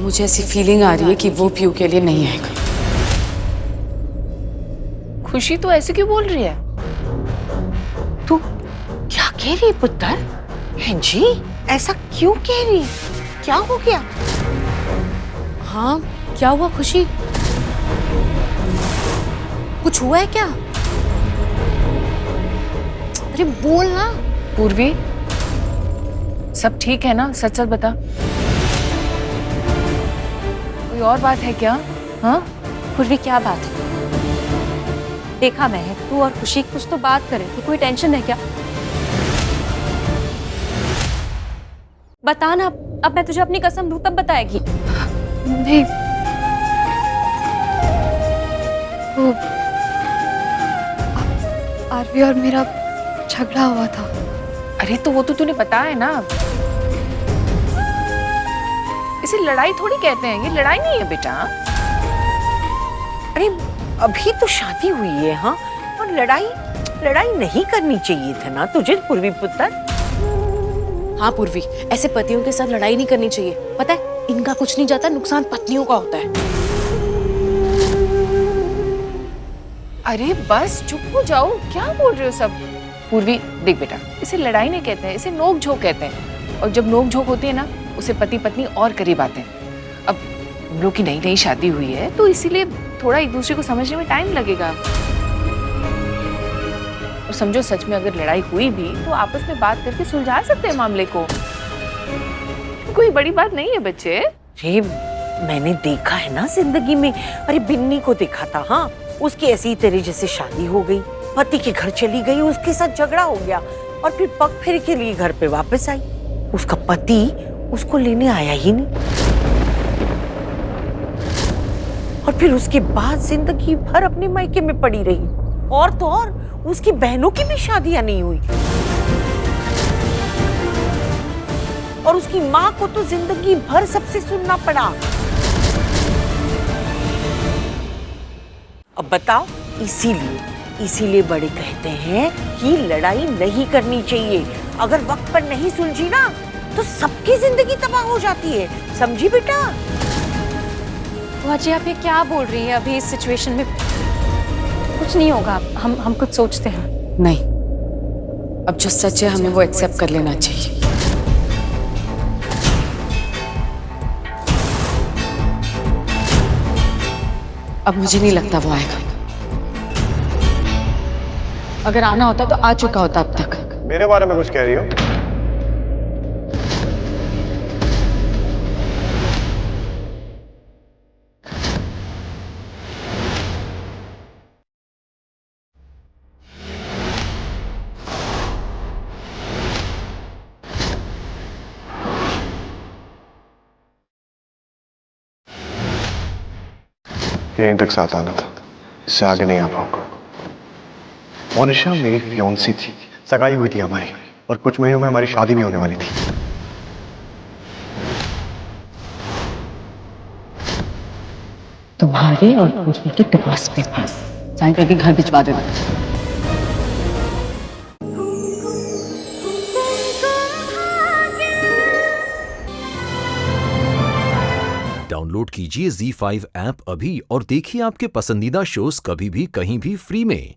मुझे ऐसी फीलिंग आ रही है कि वो पीयू के लिए नहीं आएगा। खुशी तो ऐसे क्यों बोल रही है? तू क्या कह रही है पुत्र? हैं जी, ऐसा क्यों कह रही है? क्या हो गया? हाँ, क्या हुआ खुशी? कुछ हुआ है क्या? अरे बोल ना। पूर्वी, सब ठीक है ना? सच सच बता। कोई और बात है क्या? हाँ? पूर्वी क्या बात है? देखा मैं, तू और खुशी कुछ तो बात करे। तो कोई टेंशन है क्या? बता ना, अब मैं तुझे अपनी कसम दूं तब बताएगी। नहीं, वो आरवी और मेरा झगड़ा हुआ था। अरे तो वो तो तूने बताया ना। इसे लड़ाई थोड़ी कहते हैं, ये लड़ाई नहीं है बेटा। अरे अभी तो शादी हुई है, हाँ? और लड़ाई नहीं करनी चाहिए था ना तुझे पूर्वी पुत्र? हाँ पूर्वी, ऐसे पतियों के साथ लड़ाई नहीं करनी चाहिए। पता है, इनका कुछ नहीं जाता, नुकसान पत्नियों का होता है। अरे बस चुप हो जाओ, क्या बोल रहे हो सब? पूर्वी देख बेटा, इसे लड़ाई नहीं कहते हैं, इसे नोक झोंक कहते हैं। और जब नोक झोंक होती है ना, उसे पति पत्नी और करीब आते हैं। अब हम लोग की नई नई शादी हुई है तो इसीलिए थोड़ा एक दूसरे को समझने में टाइम लगेगा। और समझो सच में अगर लड़ाई हुई भी तो आपस में बात करके सुलझा सकते हैं मामले को। कोई बड़ी बात नहीं है बच्चे। अरे मैंने देखा है ना जिंदगी में। अरे बिन्नी को देखा था, हाँ? उसकी ऐसी तेरे जैसे शादी हो गई, पति के घर चली गई, उसके साथ झगड़ा हो गया और फिर पग फेर के लिए घर पे वापस आई। उसका पति उसको लेने आया ही नहीं। और फिर उसके बाद जिंदगी भर अपने मायके में पड़ी रही। और तो और उसकी बहनों की भी शादियां नहीं हुई। और उसकी माँ को तो जिंदगी भर सबसे सुनना पड़ा। अब बताओ, इसीलिए बड़े कहते हैं कि लड़ाई नहीं करनी चाहिए। अगर वक्त पर नहीं सुलझी ना तो सबकी जिंदगी तबाह हो जाती है। समझी बेटा? जी आप ये क्या बोल रही है? अभी इस सिचुएशन में कुछ नहीं होगा। हम कुछ सोचते हैं। नहीं, अब जो सच है हमें वो एक्सेप्ट कर लेना चाहिए। अब मुझे नहीं लगता वो आएगा। अगर आना होता तो आ चुका होता अब तक। मेरे बारे में कुछ कह रही हो? यहीं तक साथ आना था, इससे आगे नहीं आ पाऊंगा। मोनिशा मेरी फियांसी थी, सगाई हुई थी हमारी, और कुछ महीनों में हमारी शादी भी होने वाली थी। तुम्हारे और पूर्वी के डिवोर्स पेपर्स साइन करके घर भिजवा देना। डाउनलोड कीजिए ZEE5 ऐप अभी और देखिए आपके पसंदीदा शोज कभी भी कहीं भी फ्री में।